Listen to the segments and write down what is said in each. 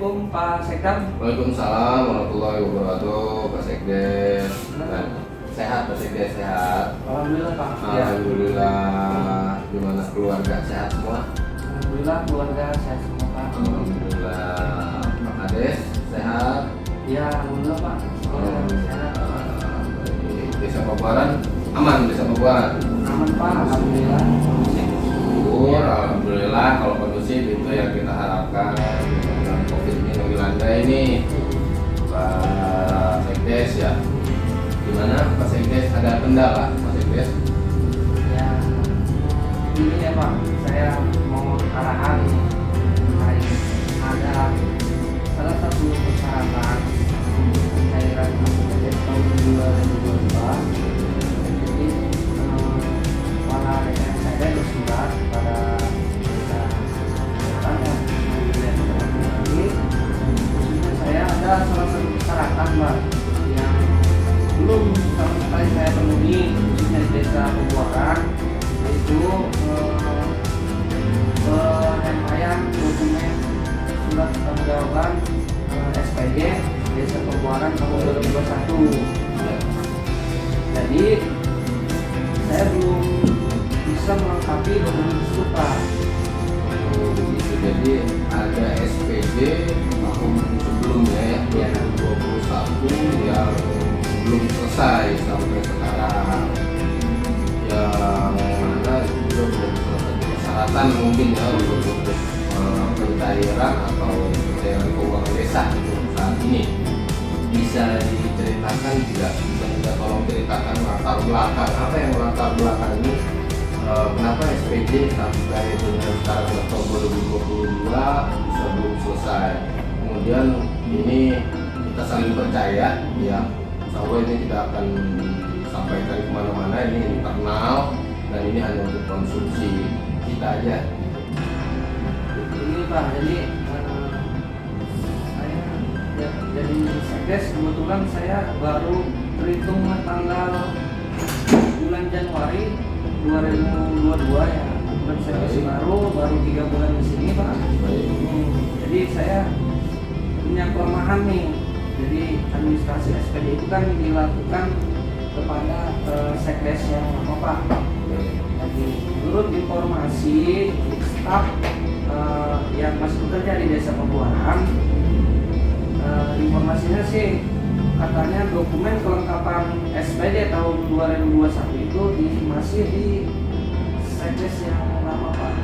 Assalamualaikum Pak Sekdam. Waalaikumsalam warahmatullahi wabarakatuh, Pak Sekdes. Sehat Pak Sekdes, sehat. Alhamdulillah Pak. Alhamdulillah. Gimana keluarga, sehat semua? Alhamdulillah keluarga sehat semua Pak. Alhamdulillah. Pak Kades sehat? Ya alhamdulillah Pak. Sehat. Desa Pabuaran aman, Desa Pabuaran? Aman Pak, alhamdulillah. Alhamdulillah, kalau kondusif itu yang kita harapkan. Dengan COVID ini melanda ini, Pak Sekdes ya. Gimana Pak Sekdes, ada kendala Pak Sekdes? Ya ini ya Pak, saya mau arahan terkait ada salah satu persyaratan cairan APBD tahun 2022. Jadi kepala DPR saya bersurat kepada saya ada salah satu persyaratan Mbak yang belum sama sekali saya penuhi, khususnya di Desa Pabuaran, yaitu penyampaian dokumen surat pertanggungjawaban SPJ Desa Pabuaran tahun 2021. Jadi saya belum bisa melengkapi dokumen tersebut Pak. Begitu, jadi ada SPJ tahun sebelumnya ya, 2021 yang belum selesai sampai sekarang, yang mana itu belum selesai persyaratan mungkin ya untuk pencairan atau pencairan keuangan desa untuk saat ini. Bisa diceritakan tidak? Bisa juga tolong ceritakan latar belakang, apa yang latar belakang ini, kenapa SPJ sampai dengan sekarang Oktober 2022 bisa belum selesai. Kemudian ini kita saling percaya ya, bahwa ini tidak akan disampaikan kemana-mana, ini internal dan ini hanya untuk konsumsi kita aja. Ini Pak, jadi saya jadi Sekdes, kebetulan saya baru terhitung tanggal bulan Januari 2022 ya, bulan Sekdes baru 3 bulan di sini Pak. Jadi saya punya kelemahan nih. Jadi administrasi SPD itu kan dilakukan kepada Sekdes yang lama Pak. Jadi menurut informasi staf yang masih bekerja di Desa Pabuaran, informasinya sih katanya dokumen kelengkapan SPD tahun 2021 itu masih di Sekdes yang lama Pak.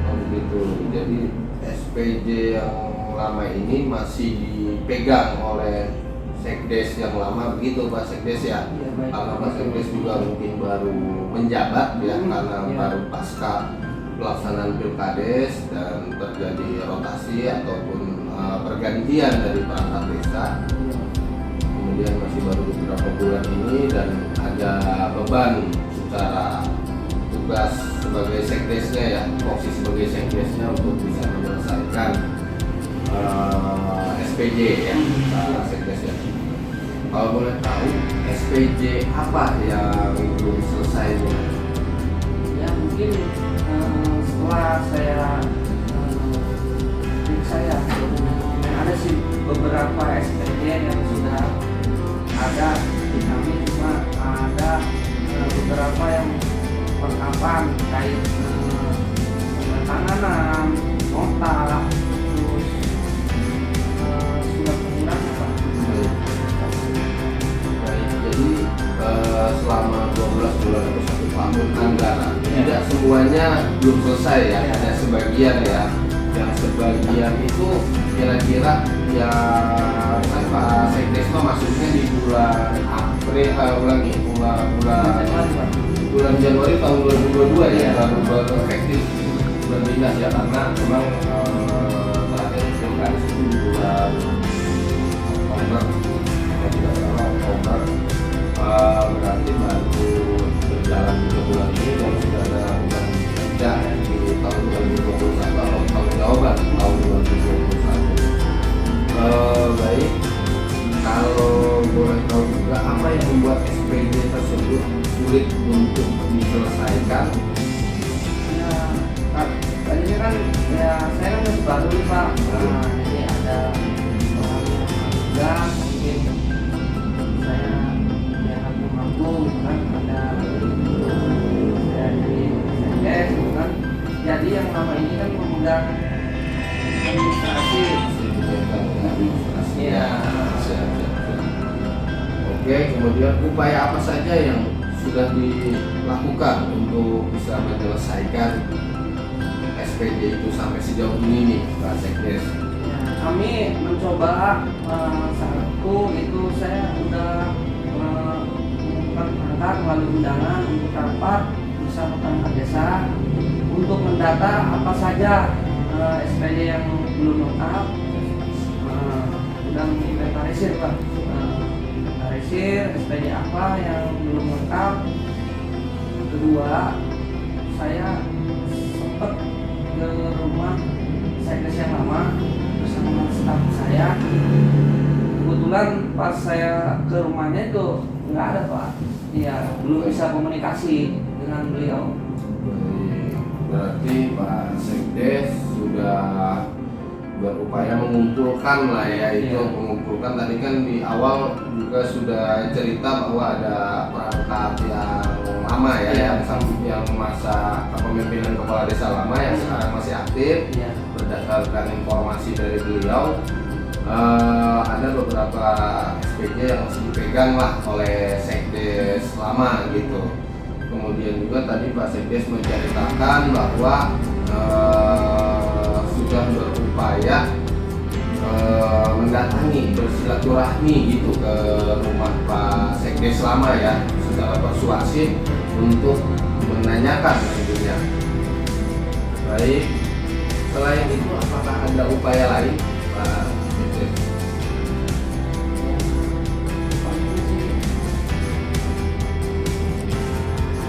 Oh begitu, jadi SPJ yang lama ini masih dipegang oleh Sekdes yang lama begitu Pak Sekdes ya? Iya, baik. Karena Pak Sekdes juga mungkin baru menjabat ya, karena baru pasca pelaksanaan Pilkades dan terjadi rotasi ataupun pergantian dari perangkat desa. Kemudian masih baru beberapa bulan ini dan ada beban secara tugas sebagai Sekdesnya ya, posisi sebagai Sekdesnya untuk bisa menyelesaikan SPJ ya, Sekdes ya. Kalau boleh tahu SPJ apa yang belum selesai? Ya mungkin setelah saya ada sih beberapa SPJ yang sudah ada di kami, cuma ada beberapa yang perlengkapan terkait penanganan nota, terus surat penggunaan Pak. Baik, jadi selama 12 bulan atau 1 tahun anggaran tidak semuanya belum selesai ya, ada sebagian ya. Yang sebagian itu kira-kira yang Pak Sekdes masuknya di bulan April, bulan Januari tahun 2022 ya, baru efektif bulan dinas ya, karena memang terakhir Pilkades itu di bulan Oktober, kalau tidak salah Oktober, berarti baru berjalan 3 bulan ini dan sudah ada bulan kerja di tahun 2021 atau tahun jawaban tahun 2021. Baik, kalau boleh tahu juga apa yang membuat SPJ tersebut sulit untuk diselesaikan? Ya, tadinya kan ya saya kan masih baru nih Pak. Nah, jadi ada selama ini kan memegang administrasi. Iya. Oke, kemudian upaya apa saja yang sudah dilakukan untuk bisa menyelesaikan SPJ itu sampai sejauh ini nih, Pak Sekdes? Ya, kami mencoba satu itu saya sudah mengangkat melalui undangan untuk rapat bersama perangkat desa untuk mendata apa saja SPJ yang belum lengkap, sudah menginventarisir Pak. SPJ apa yang belum lengkap. Kedua, saya sempat ke rumah Sekdes yang lama bersama staf saya. Kebetulan pas saya ke rumahnya itu nggak ada Pak. Iya, belum bisa komunikasi dengan beliau. Berarti Pak Sekdes sudah berupaya mengumpulkan lah ya, itu mengumpulkan. Tadi kan di awal juga sudah cerita bahwa ada perangkat yang lama ya, yang masa kepemimpinan kepala desa lama yang sekarang masih aktif. Berdasarkan informasi dari beliau, ada beberapa SPJ yang masih dipegang lah oleh Sekdes lama gitu. Kemudian juga tadi Pak Sekdes menceritakan bahwa sudah berupaya mendatangi, bersilaturahmi gitu ke rumah Pak Sekdes lama ya, secara persuasif untuk menanyakan tentunya. Baik, selain itu apakah ada upaya lain Pak Sekdes?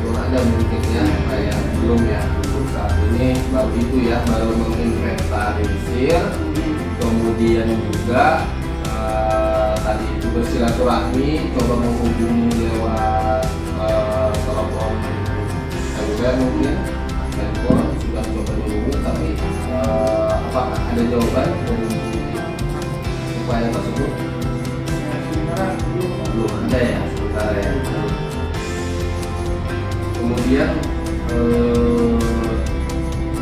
Belum ada mungkin ya, kayak belum ya. Saat ini baru itu ya, baru menginventarisir, kemudian juga tadi itu bersilaturahmi, coba menghubungi lewat telepon seluler mungkin, handphone sudah coba dihubungi, tapi apakah ada jawaban dari upaya tersebut? Belum ada ya sementara ya. Kemudian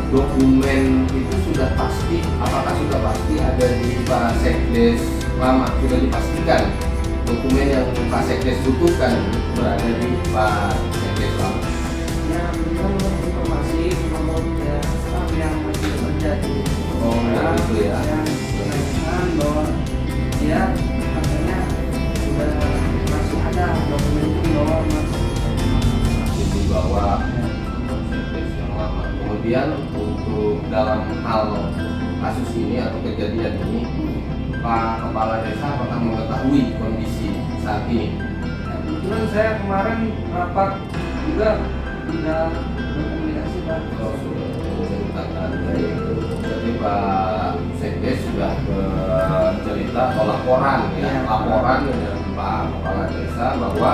dokumen itu sudah pasti, apakah sudah pasti ada di Pak Sekdes lama? Sudah dipastikan dokumen yang Pak Sekdes butuhkan berada di Pak Sekdes lama? Ya, menurut informasi menurut ya staf yang masih bekerja di gitu ya. Yang menanyakan bahwa dia katanya sudah masih ada dokumen itu masih dibawa Sekdes yang lama. Kemudian untuk dalam hal kasus ini atau kejadian ini, Pak Kepala Desa apakah mengetahui kondisi saat ini? Kebetulan saya kemarin rapat juga tidak berkomunikasi Pak. Sudah menceritakan dari jadi Pak Sekdes sudah bercerita atau laporan ya, laporan dengan Pak Kepala Desa bahwa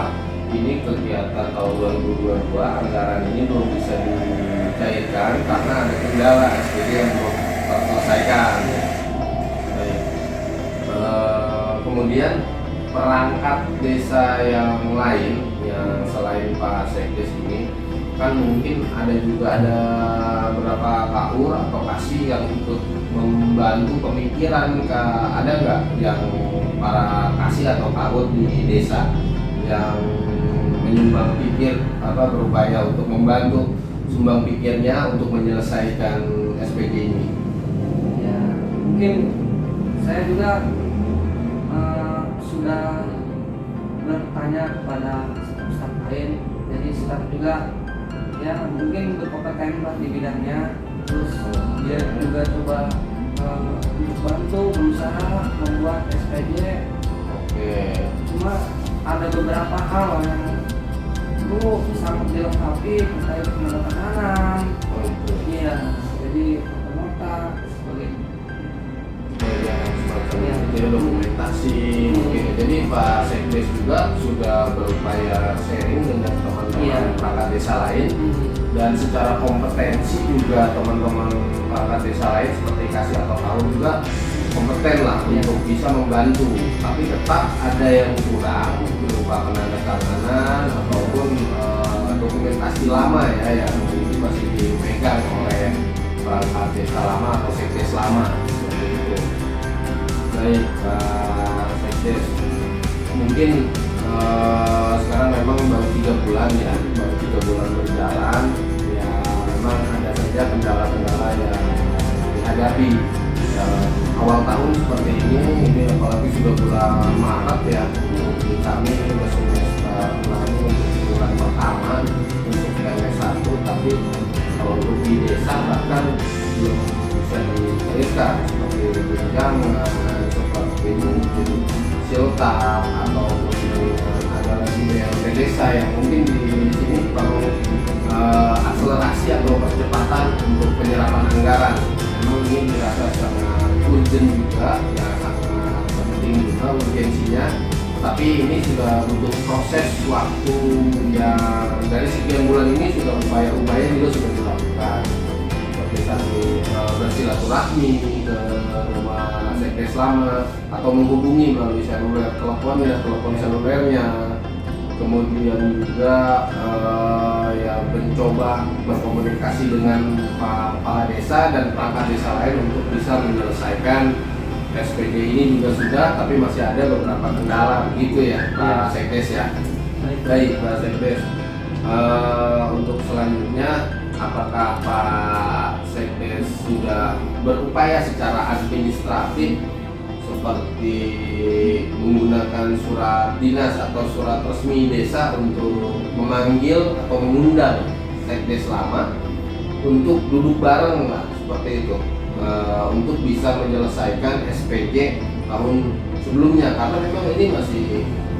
ini kegiatan tahun 2022 anggaran ini belum bisa dicairkan karena ada kendala SPJ yang belum terselesaikan. Baik. Kemudian perangkat desa yang lain yang selain Pak Sekdes ini kan mungkin ada beberapa KUR atau kasih yang ikut membantu pemikiran ada nggak yang para kasih atau KUR di desa yang menyumbang pikir berupaya untuk membantu sumbang pikirnya untuk menyelesaikan SPJ ini? Ya, mungkin saya juga sudah bertanya kepada staf lain, jadi staf juga ya mungkin berkompeten lah di bidangnya, terus dia juga coba untuk bantu berusaha membuat SPJ. Oke. Cuma ada beberapa hal yang perlu sangat dilengkapi terkait penandatanganan. Iya, jadi nota sebagai itu dokumentasi. Oke. Jadi Pak Sekdes juga sudah berupaya sharing dengan teman-teman perangkat desa lain, dan secara kompetensi juga teman-teman perangkat desa lain seperti kasih atau KAUR juga kompeten lah untuk bisa membantu, tapi tetap ada yang kurang berupa penandatanganan ataupun dokumentasi lama ya yang ini masih dipegang oleh perangkat desa lama atau sekdes lama seperti itu. Baik Pak Sekdes, mungkin sekarang memang baru 3 bulan ya, baru 3 bulan berjalan ya, memang ada saja kendala-kendala yang dihadapi ya, awal tahun seperti ini apalagi sudah bulan Maret ya, di kami semester lalu untuk bulan pertama untuk PW1, tapi kalau untuk di desa bahkan belum bisa dicairkan seperti tunjangan, seperti mungkin siltap atau ada lagi BLT desa yang mungkin di sini perlu akselerasi atau percepatan untuk penyerapan anggaran. Memang ini dirasa sangat urgent juga, ya sangat penting juga urgensinya. Tapi ini sudah butuh proses waktu yang dari sekian bulan ini sudah upaya-upaya juga sudah dilakukan. Seperti kami bersilaturahmi ke rumah sekdes lama atau menghubungi melalui seluler telepon selulernya, kemudian juga ya mencoba berkomunikasi dengan Pak Kepala Desa dan perangkat desa lain untuk bisa menyelesaikan SPG ini juga sudah, tapi masih ada beberapa kendala begitu ya Pak Sekdes ya. Baik Pak Sekdes, untuk selanjutnya apakah Pak Sekdes sudah berupaya secara administratif seperti menggunakan surat dinas atau surat resmi desa untuk memanggil atau mengundang sekdes lama untuk duduk bareng lah seperti itu, untuk bisa menyelesaikan SPJ tahun sebelumnya, karena memang ini masih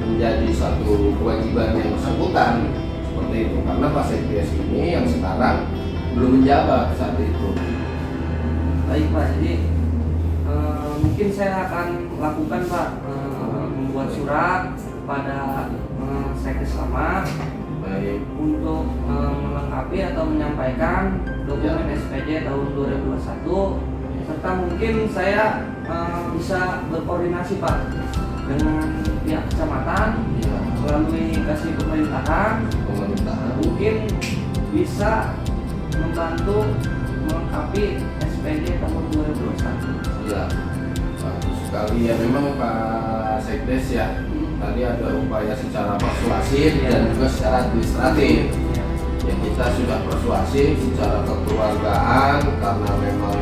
menjadi satu kewajiban yang bersangkutan seperti itu, karena Pak Sekdes ini yang sekarang belum menjabat saat itu. Baik Pak, jadi mungkin saya akan lakukan Pak, membuat surat kepada sekdes lama untuk melengkapi atau menyampaikan dokumen SPJ tahun 2021, serta mungkin saya bisa berkoordinasi Pak dengan pihak kecamatan melalui kasih pemerintahan mungkin bisa membantu melengkapi SPJ tahun 2021. Ya, bagus sekali ya, memang Pak Sekdes ya. Tadi ada upaya secara persuasif dan juga secara administratif. Ya, kita sudah persuasif secara kekeluargaan karena memang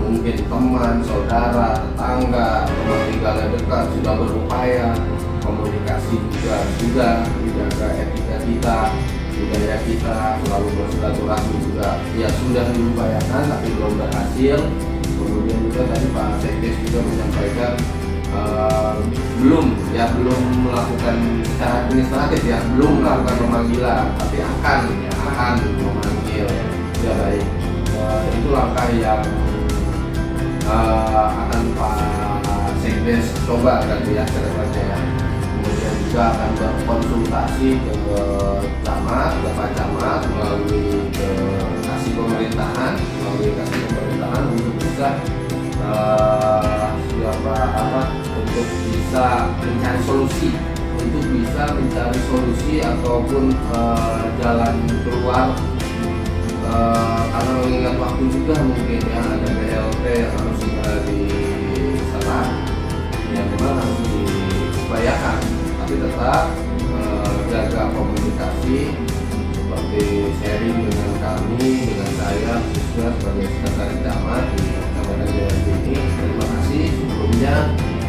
mungkin teman, saudara, tetangga, teman tinggalnya dekat sudah berupaya, komunikasi juga menjaga etika kita, budaya kita, selalu bersilaturahmi juga ya sudah diupayakan tapi belum berhasil. Kemudian juga tadi Pak Sekdes juga menyampaikan belum melakukan secara administratif ya, belum melakukan pemanggilan, tapi akan memanggil. Ya baik, itu langkah yang akan Pak Sekdes coba nanti ya ke depannya ya. Kemudian juga akan berkonsultasi ke camat, Bapak Camat melalui kasih pemerintahan untuk bisa untuk bisa mencari solusi ataupun jalan keluar, karena mengingat waktu juga mungkin ya ada BLT yang harus segera diserah, yang memang harus diupayakan, tapi tetap jaga komunikasi seperti sharing dengan kami, dengan saya khususnya sebagai sekretaris camat di Kabupaten Jaya ini. Terima kasih sebelumnya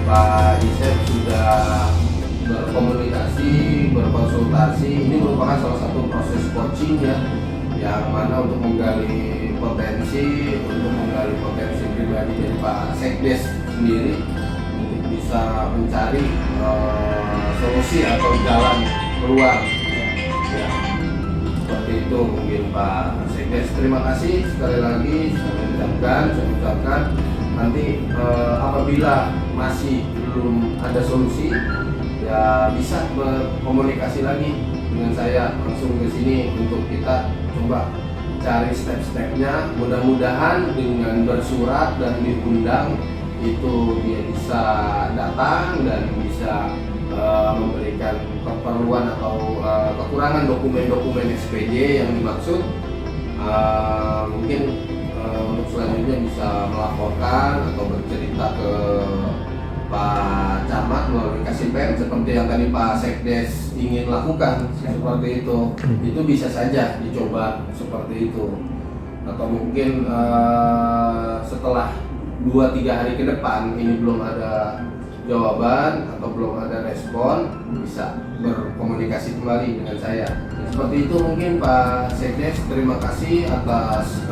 Pak Isep sudah berkomunikasi, berkonsultasi. Ini merupakan salah satu proses coaching ya, yang mana untuk menggali potensi pribadi dari Pak Sekdes sendiri untuk bisa mencari solusi atau jalan keluar. Ya, seperti itu mungkin Pak Sekdes. Terima kasih sekali lagi saya ucapkan nanti apabila masih belum ada solusi ya bisa berkomunikasi lagi dengan saya langsung ke sini untuk kita coba cari step-stepnya. Mudah-mudahan dengan bersurat dan diundang itu dia bisa datang dan bisa memberikan keperluan atau kekurangan dokumen-dokumen SPJ yang dimaksud. Mungkin untuk selanjutnya bisa melaporkan atau bercerita ke Pak Camat melalui Kasipen seperti yang tadi Pak Sekdes ingin lakukan seperti itu bisa saja dicoba seperti itu. Atau mungkin setelah 2-3 hari ke depan ini belum ada jawaban atau belum ada respon, bisa berkomunikasi kembali dengan saya. Seperti itu mungkin Pak Sekdes, terima kasih atas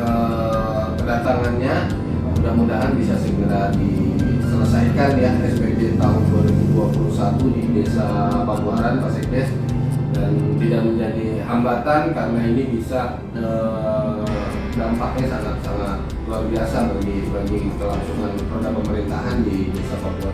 kedatangannya. Mudah-mudahan bisa segera diselesaikan ya SPJ tahun 2021 di Desa Pabuaran, Pak Sekdes, dan tidak menjadi hambatan karena ini bisa dampaknya sangat-sangat luar biasa bagi kelangsungan roda pemerintahan di Desa Pabuaran.